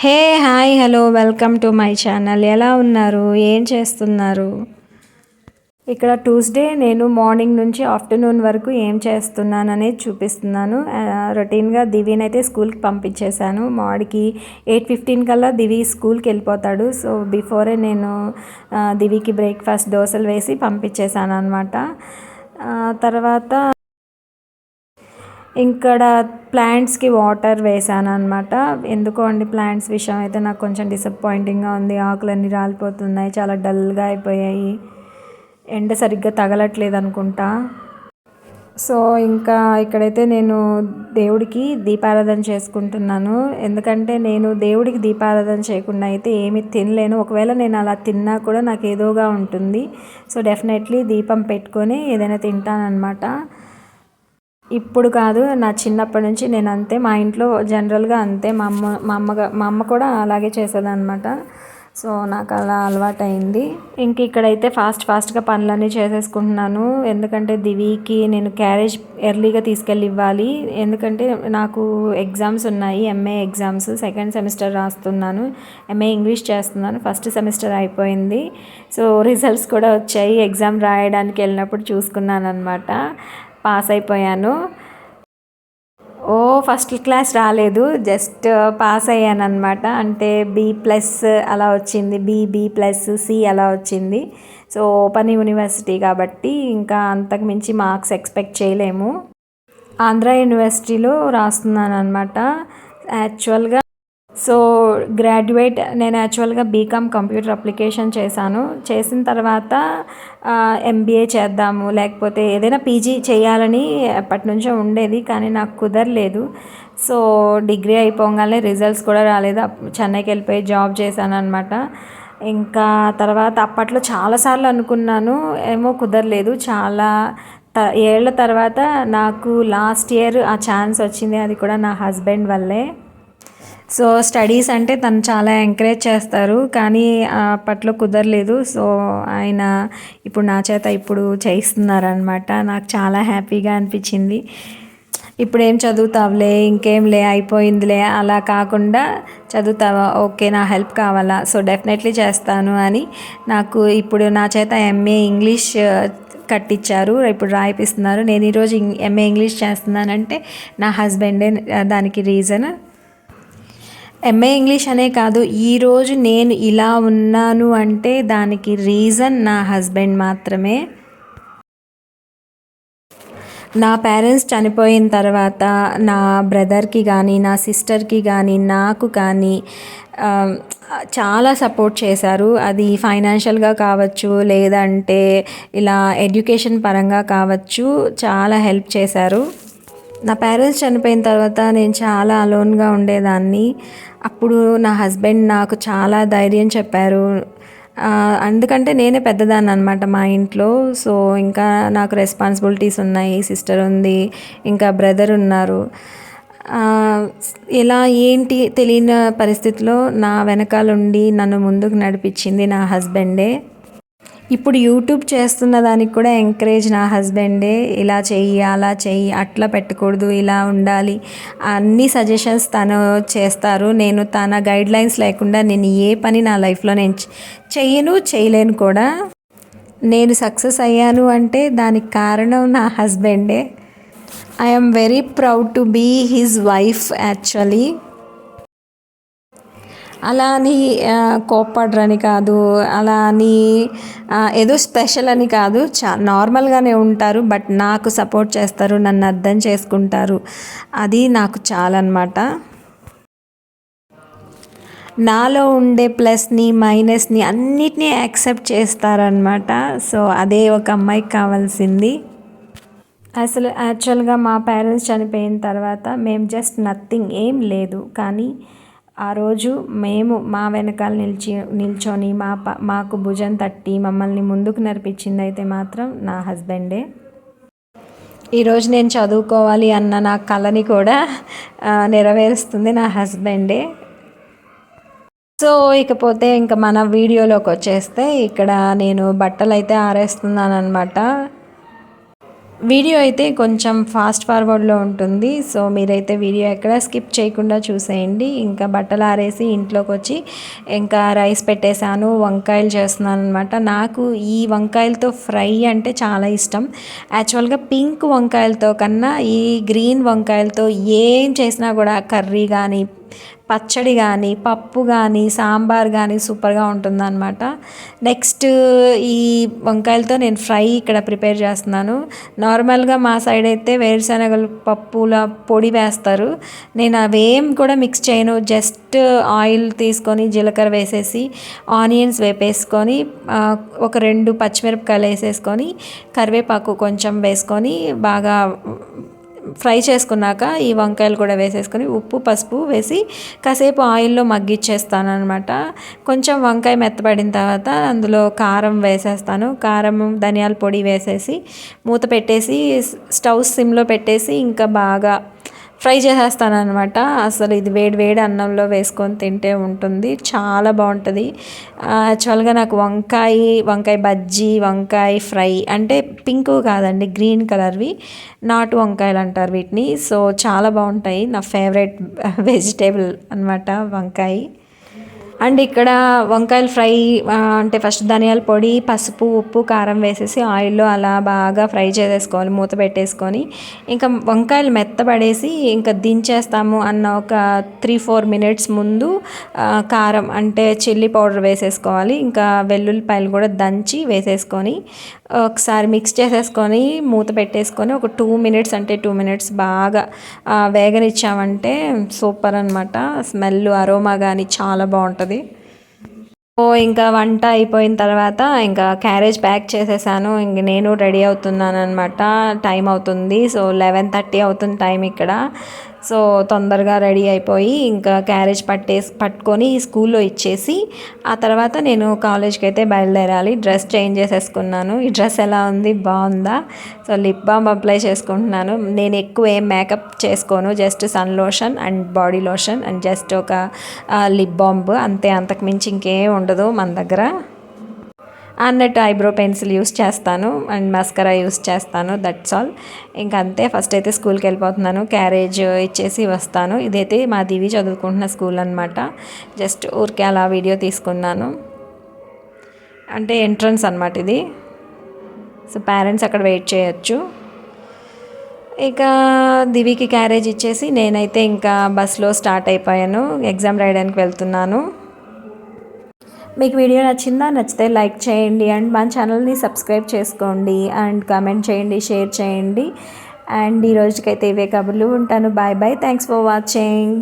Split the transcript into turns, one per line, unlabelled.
Hey hi hello welcome to my channel. ఎలా ఉన్నారు, ఏం చేస్తున్నారు? ఇక్కడ ట్యూస్డే నేను మార్నింగ్ నుంచి ఆఫ్టర్నూన్ వరకు ఏం చేస్తున్నాను అనేది చూపిస్తున్నాను. రొటీన్గా దివిని అయితే స్కూల్కి పంపించేశాను. వాడికి 8:15 కల్లా దివి స్కూల్కి వెళ్ళిపోతాడు. సో బిఫోరే నేను దివికి బ్రేక్ఫాస్ట్ దోశలు వేసి పంపించేశాను అనమాట. తర్వాత ఇక్కడ ప్లాంట్స్కి వాటర్ వేసాను అనమాట. ఎందుకో అండి ప్లాంట్స్ విషయం అయితే నాకు కొంచెం డిసప్పాయింటింగ్గా ఉంది. ఆకులన్నీ రాలిపోతున్నాయి, చాలా డల్గా అయిపోయాయి, ఎండ సరిగ్గా తగలట్లేదు అనుకుంటా. సో ఇంకా ఇక్కడైతే నేను దేవుడికి దీపారాధన చేసుకుంటున్నాను. ఎందుకంటే నేను దేవుడికి దీపారాధన చేయకుండా అయితే ఏమీ తినలేను. ఒకవేళ నేను అలా తిన్నా కూడా నాకు ఏదోగా ఉంటుంది. సో డెఫినెట్లీ దీపం పెట్టుకొని ఏదైనా తింటానన్నమాట. ఇప్పుడు కాదు, నా చిన్నప్పటి నుంచి నేను అంతే. మా ఇంట్లో జనరల్గా అంతే. మా అమ్మ కూడా అలాగే చేసేదన్నమాట. సో నాకు అలా అలవాటైంది. ఇంక ఇక్కడైతే ఫాస్ట్గా పనులన్నీ చేసేసుకుంటున్నాను. ఎందుకంటే దివికి నేను క్యారేజ్ ఎర్లీగా తీసుకెళ్ళి ఇవ్వాలి. ఎందుకంటే నాకు ఎగ్జామ్స్ ఉన్నాయి, ఎంఏ ఎగ్జామ్స్. సెకండ్ సెమిస్టర్ రాస్తున్నాను, ఎంఏ ఇంగ్లీష్ చేస్తున్నాను. ఫస్ట్ సెమిస్టర్ అయిపోయింది. సో రిజల్ట్స్ కూడా వచ్చాయి. ఎగ్జామ్ రాయడానికి వెళ్ళినప్పుడు చూసుకున్నాను అనమాట. పాస్ అయిపోయాను. ఫస్ట్ క్లాస్ రాలేదు, జస్ట్ పాస్ అయ్యాను అనమాట. అంటే B+ అలా వచ్చింది, B+C అలా వచ్చింది. సో ఓపెన్ యూనివర్సిటీ కాబట్టి ఇంకా అంతకు మించి మార్క్స్ ఎక్స్పెక్ట్ చేయలేము. ఆంధ్ర యూనివర్సిటీలో రాస్తున్నాను అనమాట. యాక్చువల్గా నేను యాక్చువల్గా బీకామ్ కంప్యూటర్ అప్లికేషన్ చేసిన తర్వాత MBA చేద్దాము, లేకపోతే ఏదైనా పీజీ చేయాలని ఎప్పటి నుంచో ఉండేది, కానీ నాకు కుదరలేదు. సో డిగ్రీ అయిపోగానే రిజల్ట్స్ కూడా రాలేదు. చెన్నైకి వెళ్ళిపోయి జాబ్ చేశాను అనమాట. ఇంకా తర్వాత అప్పట్లో చాలాసార్లు అనుకున్నాను, ఏమో కుదరలేదు. చాలా ఏళ్ళ తర్వాత నాకు లాస్ట్ ఇయర్ ఆ ఛాన్స్ వచ్చింది. అది కూడా నా హస్బెండ్ వల్లే. సో స్టడీస్ అంటే తను చాలా ఎంకరేజ్ చేస్తారు, కానీ అప్పట్లో కుదరలేదు. సో ఆయన ఇప్పుడు నా చేత చేయిస్తున్నారనమాట. నాకు చాలా హ్యాపీగా అనిపించింది. ఇప్పుడు ఏం చదువుతావులే, ఇంకేంలే, అయిపోయిందిలే అలా కాకుండా, చదువుతావా, ఓకే, నా హెల్ప్ కావాలా, సో డెఫినెట్లీ చేస్తాను అని నాకు ఇప్పుడు నా చేత ఎంఏ ఇంగ్లీష్ కట్టించారు. ఇప్పుడు రాయిపిస్తున్నారు. నేను ఈరోజు ఎంఏ ఇంగ్లీష్ చేస్తున్నానంటే నా హస్బెండే దానికి రీజన్. ఎంఏ ఇంగ్లీష్ అనే కాదు, ఈరోజు నేను ఇలా ఉన్నాను అంటే దానికి రీజన్ నా హస్బెండ్ మాత్రమే. నా పేరెంట్స్ చనిపోయిన తర్వాత నా బ్రదర్కి కానీ, నా సిస్టర్కి కానీ, నాకు కానీ చాలా సపోర్ట్ చేశారు. అది ఫైనాన్షియల్గా కావచ్చు, లేదంటే ఇలా ఎడ్యుకేషన్ పరంగా కావచ్చు, చాలా హెల్ప్ చేశారు. నా పేరెంట్స్ చనిపోయిన తర్వాత నేను చాలా అలోన్గా ఉండేదాన్ని. అప్పుడు నా హస్బెండ్ నాకు చాలా ధైర్యం చెప్పారు. ఎందుకంటే నేనే పెద్దదాన్ని అనమాట మా ఇంట్లో. సో ఇంకా నాకు రెస్పాన్సిబిలిటీస్ ఉన్నాయి, సిస్టర్ ఉంది, ఇంకా బ్రదర్ ఉన్నారు. ఇలా ఏంటి తెలియని పరిస్థితిలో నా వెనకాలండి నన్ను ముందుకు నడిపించింది నా హస్బెండే. ఇప్పుడు యూట్యూబ్ చేస్తున్న దానికి కూడా ఎంకరేజ్ నా హస్బెండే. ఇలా చెయ్యి, అలా చెయ్యి, అట్లా పెట్టకూడదు, ఇలా ఉండాలి, అన్ని సజెషన్స్ తను చేస్తారు. నేను తన గైడ్లైన్స్ లేకుండా నేను ఏ పని నా లైఫ్లో నేను చేయలేను కూడా. నేను సక్సెస్ అయ్యాను అంటే దానికి కారణం నా హస్బెండే. I'm very proud to be his wife actually. అలా అని కోప్పడరని కాదు, అలా అని ఏదో స్పెషల్ అని కాదు, నార్మల్గానే ఉంటారు. బట్ నాకు సపోర్ట్ చేస్తారు, నన్ను అర్థం చేసుకుంటారు. అది నాకు చాలా అన్నమాట. నాలో ఉండే ప్లస్ని మైనస్ని అన్నిటినీ యాక్సెప్ట్ చేస్తారనమాట. సో అదే ఒక అమ్మాయికి కావాల్సింది. అసలు యాక్చువల్గా మా పేరెంట్స్ చనిపోయిన తర్వాత మేము జస్ట్ నథింగ్, ఏం లేదు. కానీ ఆ రోజు మేము మా వెనకాల నిల్చొని మాకు భుజం తట్టి మమ్మల్ని ముందుకు నడిపించింది అయితే మాత్రం నా హస్బెండే. ఈరోజు నేను చదువుకోవాలి అన్న నా కలని కూడా నెరవేరుస్తుంది నా హస్బెండే. సో ఇకపోతే ఇంకా మన వీడియోలోకి వచ్చేస్తే, ఇక్కడ నేను బట్టలు అయితే ఆరేస్తున్నాను అనమాట. వీడియో అయితే కొంచెం ఫాస్ట్ ఫార్వర్డ్లో ఉంటుంది. సో మీరైతే వీడియో ఎక్కడ స్కిప్ చేయకుండా చూసేయండి. ఇంకా బట్టలు ఆరేసి ఇంట్లోకి వచ్చి ఇంకా రైస్ పెట్టేశాను, వంకాయలు చేస్తున్నాను అనమాట. నాకు ఈ వంకాయలతో ఫ్రై అంటే చాలా ఇష్టం. యాక్చువల్గా పింక్ వంకాయలతో కన్నా ఈ గ్రీన్ వంకాయలతో ఏం చేసినా కూడా కర్రీ కానీ, పచ్చడి కానీ, పప్పు కానీ, సాంబార్ కానీ సూపర్గా ఉంటుందన్నమాట. నెక్స్ట్ ఈ వంకాయలతో నేను ఫ్రై ఇక్కడ ప్రిపేర్ చేస్తున్నాను. నార్మల్గా మా సైడ్ అయితే వేరుశనగలు పప్పుల పొడి వేస్తారు. నేను అవేం కూడా మిక్స్ చేయను. జస్ట్ ఆయిల్ తీసుకొని జీలకర్ర వేసేసి ఆనియన్స్ వేపేసుకొని ఒక 2 పచ్చిమిరపకాయలు వేసేసుకొని కరివేపాకు కొంచెం వేసుకొని బాగా ఫ్రై చేసుకున్నాక ఈ వంకాయలు కూడా వేసేసుకొని ఉప్పు పసుపు వేసి కాసేపు ఆయిల్లో మగ్గిచ్చేస్తాను అనమాట. కొంచెం వంకాయ మెత్తబడిన తర్వాత అందులో కారం వేసేస్తాను. కారం ధనియాల పొడి వేసేసి మూత పెట్టేసి స్టవ్ సిమ్లో పెట్టేసి ఇంకా బాగా ఫ్రై చేసేస్తాను అనమాట. అసలు ఇది వేడి వేడి అన్నంలో వేసుకొని తింటే ఉంటుంది, చాలా బాగుంటుంది. యాక్చువల్గా నాకు వంకాయ బజ్జీ, వంకాయ ఫ్రై అంటే పింక్ కాదండి, గ్రీన్ కలర్వి నాటు వంకాయలు అంటారు వీటిని. సో చాలా బాగుంటాయి. నా ఫేవరెట్ వెజిటేబుల్ అనమాట వంకాయ. అండ్ ఇక్కడ వంకాయలు ఫ్రై అంటే ఫస్ట్ ధనియాల పొడి, పసుపు, ఉప్పు, కారం వేసేసి ఆయిల్లో అలా బాగా ఫ్రై చేసేసుకోవాలి మూత పెట్టేసుకొని. ఇంకా వంకాయలు మెత్తబడేసి ఇంకా దించేస్తాము అన్న ఒక 3-4 మినిట్స్ ముందు కారం అంటే చిల్లీ పౌడర్ వేసేసుకోవాలి. ఇంకా వెల్లుల్లిపాయలు కూడా దంచి వేసేసుకొని ఒకసారి మిక్స్ చేసేసుకొని మూత పెట్టేసుకొని ఒక 2 మినిట్స్ అంటే 2 మినిట్స్ బాగా వేగనిచ్చామంటే సూపర్ అనమాట. స్మెల్ అరోమా కానీ చాలా బాగుంటుంది. ఇంకా వంట అయిపోయిన తర్వాత ఇంకా క్యారేజ్ ప్యాక్ చేసేసాను. ఇంక నేను రెడీ అవుతున్నాను అనమాట. టైం అవుతుంది. సో 11:30 అవుతుంది టైం ఇక్కడ. సో తొందరగా రెడీ అయిపోయి ఇంకా క్యారేజ్ పట్టుకొని స్కూల్లో ఇచ్చేసి ఆ తర్వాత నేను కాలేజ్కి అయితే బయలుదేరాలి. డ్రెస్ చేంజ్ చేసేసుకున్నాను. ఈ డ్రెస్ ఎలా ఉంది, బాగుందా? సో లిప్ బామ్ అప్లై చేసుకుంటున్నాను. నేను ఎక్కువ ఏం మేకప్ చేసుకోను, just sun lotion and body lotion and just ఒక లిప్ బామ్ అంతే, అంతకు మించి ఇంకేం ఉండదు మన దగ్గర. అన్నట్టు ఐబ్రో పెన్సిల్ యూస్ చేస్తాను అండ్ మస్కరా యూస్ చేస్తాను, దట్స్ ఆల్. ఇంకా అంతే. ఫస్ట్ అయితే స్కూల్కి వెళ్ళిపోతున్నాను, క్యారేజ్ ఇచ్చేసి వస్తాను. ఇదైతే మా దివి చదువుకుంటున్న స్కూల్ అనమాట. జస్ట్ ఊరికే అలా వీడియో తీసుకున్నాను. అంటే ఎంట్రన్స్ అనమాట ఇది. సో పేరెంట్స్ అక్కడ వెయిట్ చేయొచ్చు. ఇక దివికి క్యారేజ్ ఇచ్చేసి నేనైతే ఇంకా బస్లో స్టార్ట్ అయిపోయాను. ఎగ్జామ్ రాయడానికి వెళ్తున్నాను. మీకు వీడియో నచ్చితే లైక్ చేయండి అండ్ మన ఛానల్ని సబ్స్క్రైబ్ చేసుకోండి అండ్ కామెంట్ చేయండి, షేర్ చేయండి. అండ్ ఈ రోజుకైతే ఇవే కబుర్లు. ఉంటాను. Bye bye. Thanks for watching.